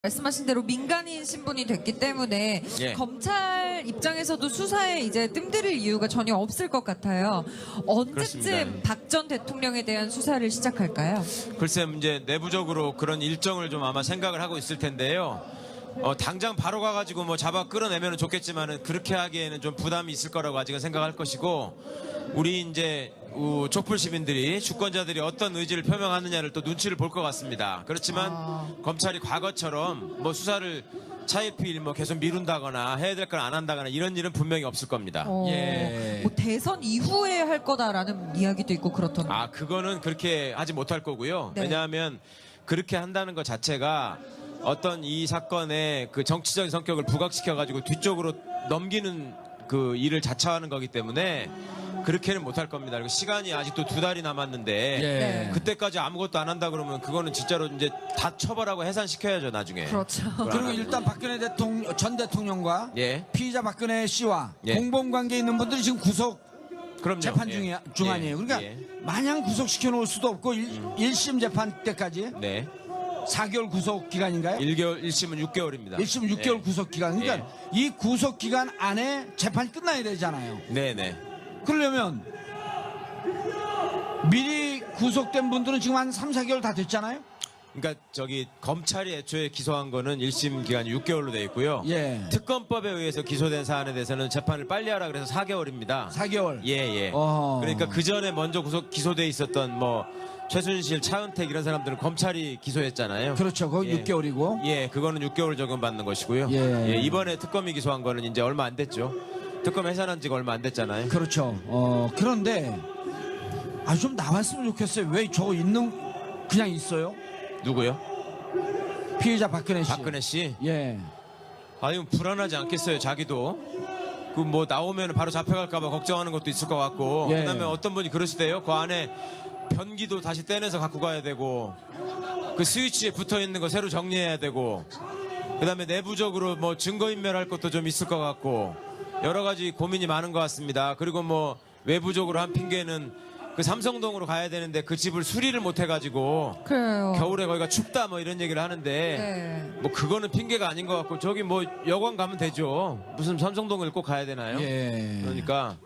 말씀하신 대로 민간인 신분이 됐기 때문에 예. 검찰 입장에서도 수사에 이제 뜸들일 이유가 전혀 없을 것 같아요. 언제쯤 그렇습니다. 박 전 대통령에 대한 수사를 시작할까요? 글쎄 이제 내부적으로 그런 일정을 좀 아마 생각을 하고 있을 텐데요. 당장 바로 가가지고 뭐 잡아 끌어내면 좋겠지만은 그렇게 하기에는 좀 부담이 있을 거라고 아직은 생각할 것이고, 우리 이제 촛불 시민들이 주권자들이 어떤 의지를 표명하느냐를 또 눈치를 볼 것 같습니다. 그렇지만 검찰이 과거처럼 뭐 수사를 차일피일 뭐 계속 미룬다거나 해야 될 걸 안 한다거나 이런 일은 분명히 없을 겁니다. 예. 뭐 대선 이후에 할 거다라는 이야기도 있고 그렇던데. 그거는 그렇게 하지 못할 거고요. 네. 왜냐하면 그렇게 한다는 것 자체가 어떤 이 사건의 그 정치적인 성격을 부각시켜가지고 뒤쪽으로 넘기는 그 일을 자처하는 거기 때문에 그렇게는 못할 겁니다. 그리고 시간이 아직도 2달이 남았는데 예. 그때까지 아무것도 안 한다 그러면 그거는 진짜로 이제 다 처벌하고 해산시켜야죠, 나중에. 그렇죠. 그리고 일단 박근혜 전 대통령과 예. 피의자 박근혜 씨와 예. 공범관계에 있는 분들이 지금 구속 그럼요. 재판 예. 중 아니에요. 그러니까 예. 마냥 구속시켜 놓을 수도 없고 1심 재판 때까지 네. 4개월 구속 기간인가요? 1심은 6개월입니다. 1심 6개월 구속 기간. 그러니까 이 구속 기간 안에 재판이 끝나야 되잖아요. 네네. 그러려면 미리 구속된 분들은 지금 한 3, 4개월 다 됐잖아요. 그러니까 검찰이 애초에 기소한 거는 1심 기간이 6개월로 돼 있고요. 예. 특검법에 의해서 기소된 사안에 대해서는 재판을 빨리 하라 그래서 4개월입니다. 4개월. 예. 어허. 그러니까 그 전에 먼저 기소돼 있었던 뭐 최순실, 차은택 이런 사람들은 검찰이 기소했잖아요. 그렇죠. 거기 예. 6개월이고. 예, 그거는 6개월 적용 받는 것이고요. 예. 이번에 특검이 기소한 거는 이제 얼마 안 됐죠. 특검 해산한 지가 얼마 안 됐잖아요. 그렇죠. 그런데 좀 나왔으면 좋겠어요. 왜 저거 그냥 있어요? 누구요? 피해자 박근혜 씨. 박근혜 씨. 예. 이건 불안하지 않겠어요, 자기도. 그 뭐 나오면 바로 잡혀갈까봐 걱정하는 것도 있을 것 같고. 예. 그다음에 어떤 분이 그러시대요. 그 안에 변기도 다시 떼내서 갖고 가야 되고, 그 스위치에 붙어 있는 거 새로 정리해야 되고, 그다음에 내부적으로 뭐 증거인멸할 것도 좀 있을 것 같고, 여러 가지 고민이 많은 것 같습니다. 그리고 뭐 외부적으로 한 핑계는 그 삼성동으로 가야 되는데 그 집을 수리를 못 해가지고 그래요. 겨울에 거기가 춥다 뭐 이런 얘기를 하는데 네. 뭐 그거는 핑계가 아닌 것 같고, 저기 뭐 여관 가면 되죠. 무슨 삼성동을 꼭 가야 되나요? 예. 그러니까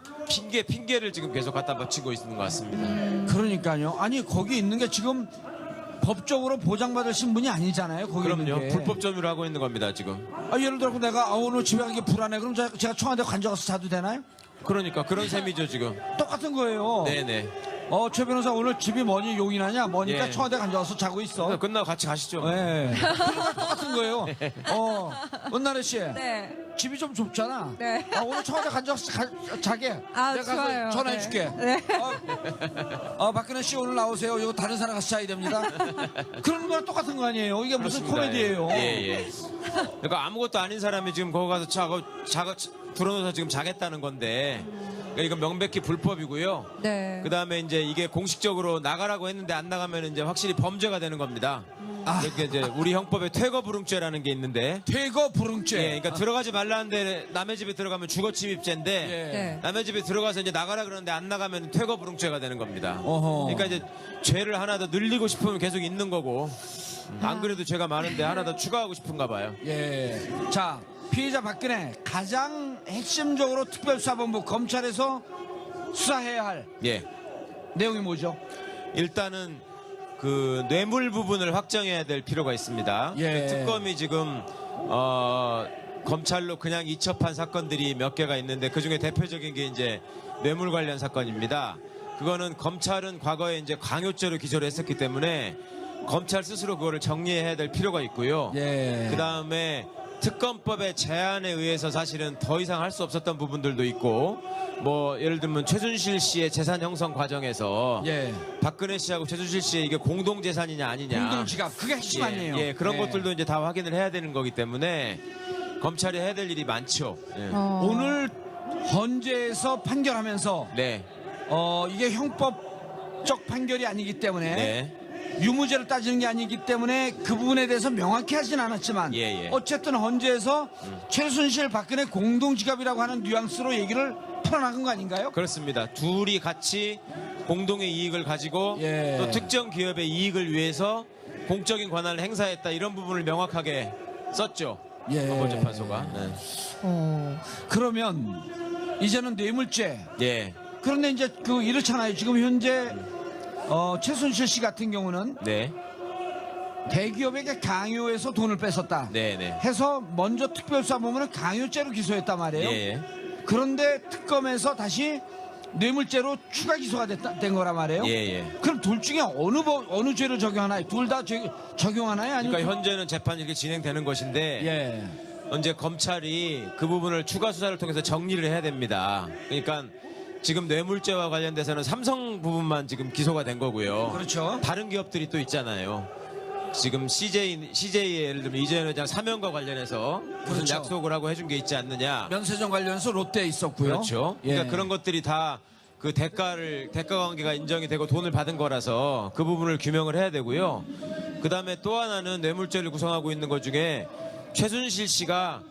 핑계를 지금 계속 갖다 바치고 있는 것 같습니다. 그러니까요. 아니 거기 있는 게 지금 법적으로 보장받을 신분이 아니잖아요. 거기 있는 그럼요. 게. 불법 점유를 하고 있는 겁니다, 지금. 예를 들어 내가 오늘 집에 가기 불안해. 그럼 제가 청와대 관저가서 자도 되나요? 그러니까 그런 셈이죠, 지금. 똑같은 거예요. 네네. 최 변호사 오늘 집이 뭐니 용인하냐? 뭐니까 예. 청와대 관저가서 자고 있어. 끝나고 같이 가시죠. 네. 그거랑 똑같은 거예요. 은나래 씨. 네. 집이 좀 좁잖아. 네. 오늘 청와대 관저가서 자게. 내가 좋아요. 가서 전화해줄게. 네. 박근혜 씨 오늘 나오세요. 이거 다른 사람 가서 자야 됩니다. 그런 거랑 똑같은 거 아니에요. 이게 무슨 그렇습니다. 코미디예요. 예. 그러니까 아무것도 아닌 사람이 지금 거기 가서 불어넣어서 지금 자겠다는 건데, 그러니까 이건 명백히 불법이고요. 네. 그 다음에 이제 이게 공식적으로 나가라고 했는데 안 나가면 이제 확실히 범죄가 되는 겁니다. 그러니까 이제 우리 형법에 퇴거불응죄라는 게 있는데, 퇴거불응죄. 예, 그러니까 들어가지 말라는데 남의 집에 들어가면 주거침입죄인데, 네. 남의 집에 들어가서 이제 나가라 그러는데 안 나가면 퇴거불응죄가 되는 겁니다. 어허. 그러니까 이제 죄를 하나 더 늘리고 싶으면 계속 있는 거고, 안 그래도 죄가 많은데 하나 더 추가하고 싶은가 봐요. 예. 자, 피해자 박근혜 가장 핵심적으로 특별수사본부 검찰에서 수사해야 할 예. 내용이 뭐죠? 일단은 그 뇌물 부분을 확정해야 될 필요가 있습니다. 예. 그 특검이 지금 검찰로 그냥 이첩한 사건들이 몇 개가 있는데, 그 중에 대표적인 게 이제 뇌물 관련 사건입니다. 그거는 검찰은 과거에 이제 광요죄로 기소를 했었기 때문에 검찰 스스로 그거를 정리해야 될 필요가 있고요. 예. 그 다음에 특검법의 제안에 의해서 사실은 더 이상 할 수 없었던 부분들도 있고, 뭐 예를 들면 최순실 씨의 재산 형성 과정에서 예. 박근혜 씨하고 최순실 씨의 이게 공동 재산이냐 아니냐, 공동지갑 그게 핵심 아니에요. 예, 그런 것들도 이제 다 확인을 해야 되는 거기 때문에 검찰이 해야 될 일이 많죠. 예. 오늘 헌재에서 판결하면서 네, 이게 형법적 판결이 아니기 때문에 네, 유무죄를 따지는 게 아니기 때문에 그 부분에 대해서 명확히 하진 않았지만 예. 어쨌든 헌재에서 최순실 박근혜 공동지갑이라고 하는 뉘앙스로 얘기를 풀어나간 거 아닌가요? 그렇습니다. 둘이 같이 공동의 이익을 가지고 예. 또 특정 기업의 이익을 위해서 공적인 권한을 행사했다, 이런 부분을 명확하게 썼죠. 예. 헌법재판소가. 네. 그러면 이제는 뇌물죄. 예. 그런데 이제 이렇잖아요. 지금 현재 최순실 씨 같은 경우는 네. 대기업에게 강요해서 돈을 뺐었다. 네, 네. 해서 먼저 특별수사본부는 강요죄로 기소했단 말이에요. 예. 그런데 특검에서 다시 뇌물죄로 추가 기소가 된 거란 말이에요. 예. 그럼 둘 중에 어느 죄를 적용하나요? 둘 다 적용하나요? 아니면 그러니까 현재는 재판이 이렇게 진행되는 것인데 예. 이제 검찰이 그 부분을 추가 수사를 통해서 정리를 해야 됩니다. 그러니까 지금 뇌물죄와 관련돼서는 삼성 부분만 지금 기소가 된 거고요. 그렇죠. 다른 기업들이 또 있잖아요. 지금 CJ의 예를 들면 이재현 회장 사면과 관련해서 무슨 그렇죠. 약속을 하고 해준 게 있지 않느냐. 면세점 관련해서 롯데에 있었고요. 그렇죠. 예. 그러니까 그런 것들이 다 그 대가 관계가 인정이 되고 돈을 받은 거라서 그 부분을 규명을 해야 되고요. 그 다음에 또 하나는 뇌물죄를 구성하고 있는 것 중에 최순실 씨가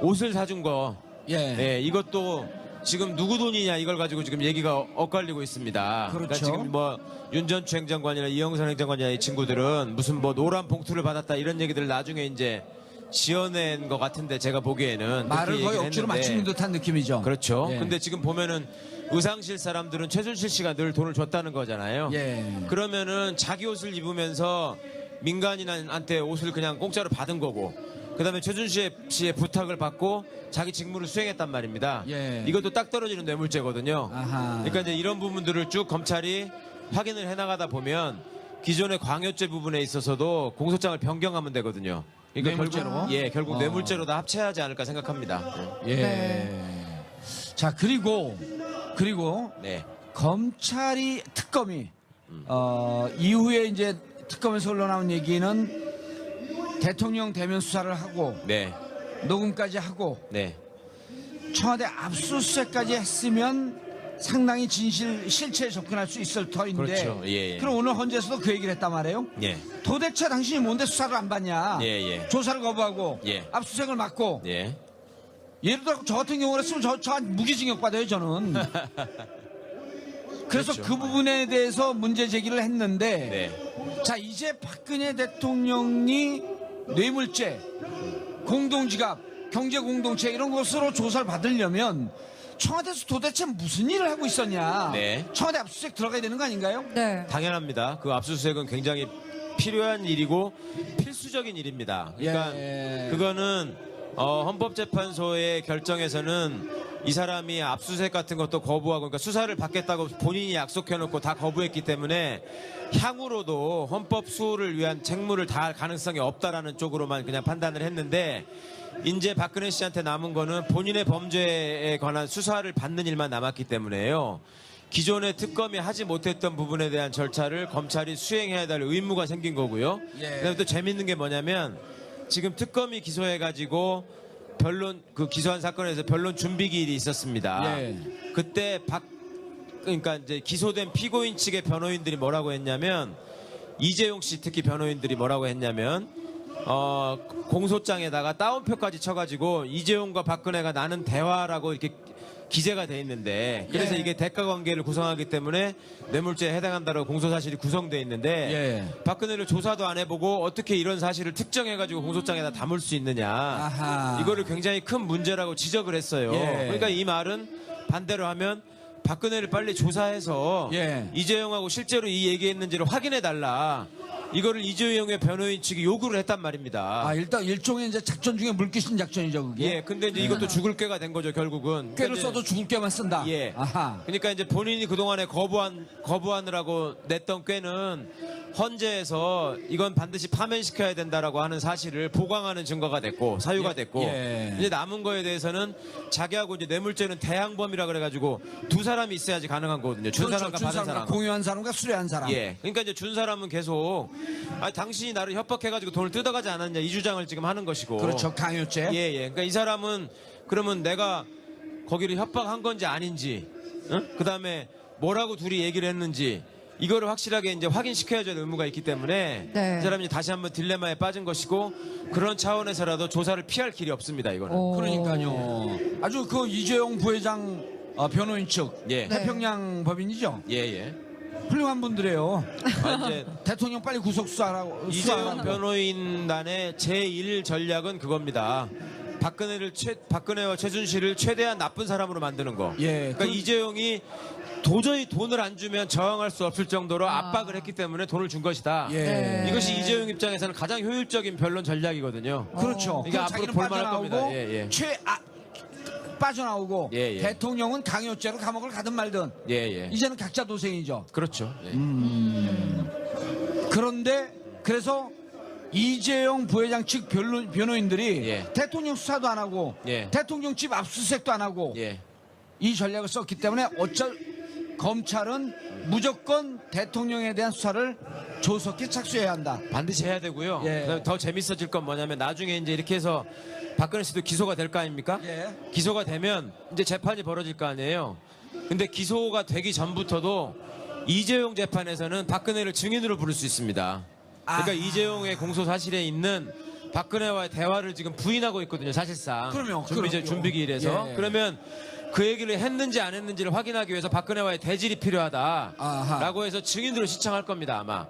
옷을 사준 거. 예. 네, 이것도 지금 누구 돈이냐 이걸 가지고 지금 얘기가 엇갈리고 있습니다. 그렇죠. 그러니까 지금 뭐 윤전추 행정관이나 이영선 행정관이나 이 친구들은 무슨 뭐 노란 봉투를 받았다 이런 얘기들을 나중에 이제 지어낸 것 같은데 제가 보기에는 말을 그렇게 거의 얘기를 억지로 했는데. 맞추는 듯한 느낌이죠. 그렇죠. 예. 근데 지금 보면은 의상실 사람들은 최순실 씨가 늘 돈을 줬다는 거잖아요. 예. 그러면은 자기 옷을 입으면서 민간인한테 옷을 그냥 공짜로 받은 거고, 그다음에 최순실 씨의 부탁을 받고 자기 직무를 수행했단 말입니다. 예. 이것도 딱 떨어지는 뇌물죄거든요. 아하. 그러니까 이제 이런 부분들을 쭉 검찰이 확인을 해나가다 보면 기존의 광요죄 부분에 있어서도 공소장을 변경하면 되거든요. 그러니까 뇌물죄로? 결국 뇌물죄로 다 합체하지 않을까 생각합니다. 예. 네. 자, 그리고 네. 검찰이 특검이 이후에 이제 특검에서 흘러나온 얘기는 대통령 대면 수사를 하고 네. 녹음까지 하고 네. 청와대 압수수색까지 했으면 상당히 실체에 접근할 수 있을 터인데 그렇죠. 예. 그럼 오늘 헌재에서도 그 얘기를 했단 말이에요. 예. 도대체 당신이 뭔데 수사를 안 받냐. 예. 조사를 거부하고 예. 압수수색을 막고 예. 예를 들어 저 같은 경우는 했으면 저 무기징역 받아요 저는. 그래서 그렇죠. 그 부분에 대해서 문제 제기를 했는데 네. 자 이제 박근혜 대통령이 뇌물죄, 공동지갑, 경제공동체 이런 것으로 조사를 받으려면 청와대에서 도대체 무슨 일을 하고 있었냐. 네. 청와대 압수수색 들어가야 되는 거 아닌가요? 네. 당연합니다. 그 압수수색은 굉장히 필요한 일이고 필수적인 일입니다. 그러니까 예. 그거는 헌법재판소의 결정에서는 이 사람이 압수수색 같은 것도 거부하고, 그러니까 수사를 받겠다고 본인이 약속해놓고 다 거부했기 때문에 향후로도 헌법 수호를 위한 책무를 다할 가능성이 없다라는 쪽으로만 그냥 판단을 했는데, 이제 박근혜 씨한테 남은 거는 본인의 범죄에 관한 수사를 받는 일만 남았기 때문에요. 기존의 특검이 하지 못했던 부분에 대한 절차를 검찰이 수행해야 될 의무가 생긴 거고요. 예. 그다음에 또 재밌는 게 뭐냐면 지금 특검이 기소해가지고 변론 기소한 사건에서 변론 준비기일이 있었습니다. 예. 그때 그러니까 이제 기소된 피고인 측의 변호인들이 뭐라고 했냐면, 이재용 씨 특히 변호인들이 뭐라고 했냐면 공소장에다가 따옴표까지 쳐가지고 이재용과 박근혜가 나눈 대화라고 이렇게 기재가 돼 있는데, 그래서 예. 이게 대가 관계를 구성하기 때문에 뇌물죄에 해당한다고 공소사실이 구성돼 있는데 예. 박근혜를 조사도 안 해보고 어떻게 이런 사실을 특정해가지고 공소장에다 담을 수 있느냐. 아하. 이거를 굉장히 큰 문제라고 지적을 했어요. 예. 그러니까 이 말은 반대로 하면 박근혜를 빨리 조사해서 예. 이재용하고 실제로 이 얘기했는지를 확인해달라. 이거를 이재용의 변호인 측이 요구를 했단 말입니다. 아 일단 일종의 이제 작전 중에 물귀신 작전이죠 그게. 예, 근데 이제 이것도 죽을 꾀가 된 거죠, 결국은. 꾀를 그러니까 써도 죽을 꾀만 쓴다. 예. 아하. 그러니까 이제 본인이 그동안에 거부하느라고 냈던 꾀는 헌재에서 이건 반드시 파면시켜야 된다라고 하는 사실을 보강하는 증거가 됐고 사유가 됐고, 예. 이제 남은 거에 대해서는 자기하고 이제 뇌물죄는 대항범이라 그래가지고 두 사람이 있어야지 가능한 거거든요. 준 사람과 준 받은 사람과 사람. 공유한 사람과 수뢰한 사람. 예. 그러니까 이제 준 사람은 계속 당신이 나를 협박해가지고 돈을 뜯어가지 않았냐 이 주장을 지금 하는 것이고. 그렇죠. 강요죄. 예. 그러니까 이 사람은 그러면 내가 거기를 협박한 건지 아닌지, 그 다음에 뭐라고 둘이 얘기를 했는지 이거를 확실하게 이제 확인시켜야 될 의무가 있기 때문에 네. 이 사람이 다시 한번 딜레마에 빠진 것이고, 그런 차원에서라도 조사를 피할 길이 없습니다. 이거는. 오. 그러니까요. 아주 그 이재용 부회장 변호인 측 예. 네. 태평양 법인이죠. 예. 훌륭한 분들이에요. 이제 대통령 빨리 구속 수사하라고. 이재용 변호인단의 제1 전략은 그겁니다. 박근혜와 최순실을 최대한 나쁜 사람으로 만드는 거. 예, 그러니까 이재용이 도저히 돈을 안 주면 저항할 수 없을 정도로 압박을 했기 때문에 돈을 준 것이다. 예. 네. 이것이 이재용 입장에서는 가장 효율적인 변론 전략이거든요. 그렇죠. 이게 그럼 앞으로 자기는 볼만할 빠져나오고 겁니다. 예, 예. 빠져나오고 예, 예. 대통령은 강요죄로 감옥을 가든 말든 예, 예. 이제는 각자 도생이죠. 그렇죠. 예. 그런데 그래서 이재용 부회장 측 변호인들이 예. 대통령 수사도 안 하고 예. 대통령 집 압수수색도 안 하고 예. 이 전략을 썼기 때문에 검찰은 무조건 대통령에 대한 수사를 조속히 착수해야 한다. 반드시 해야 되고요. 예. 그다음에 더 재밌어질 건 뭐냐면 나중에 이제 이렇게 해서 박근혜 씨도 기소가 될 거 아닙니까? 예. 기소가 되면 이제 재판이 벌어질 거 아니에요. 근데 기소가 되기 전부터도 이재용 재판에서는 박근혜를 증인으로 부를 수 있습니다. 그러니까 이재용의 공소 사실에 있는 박근혜와의 대화를 지금 부인하고 있거든요. 사실상. 그럼요. 준비기일에서. 예. 그러면 그 얘기를 했는지 안 했는지를 확인하기 위해서 박근혜와의 대질이 필요하다라고 아하. 해서 증인으로 시청할 겁니다. 아마.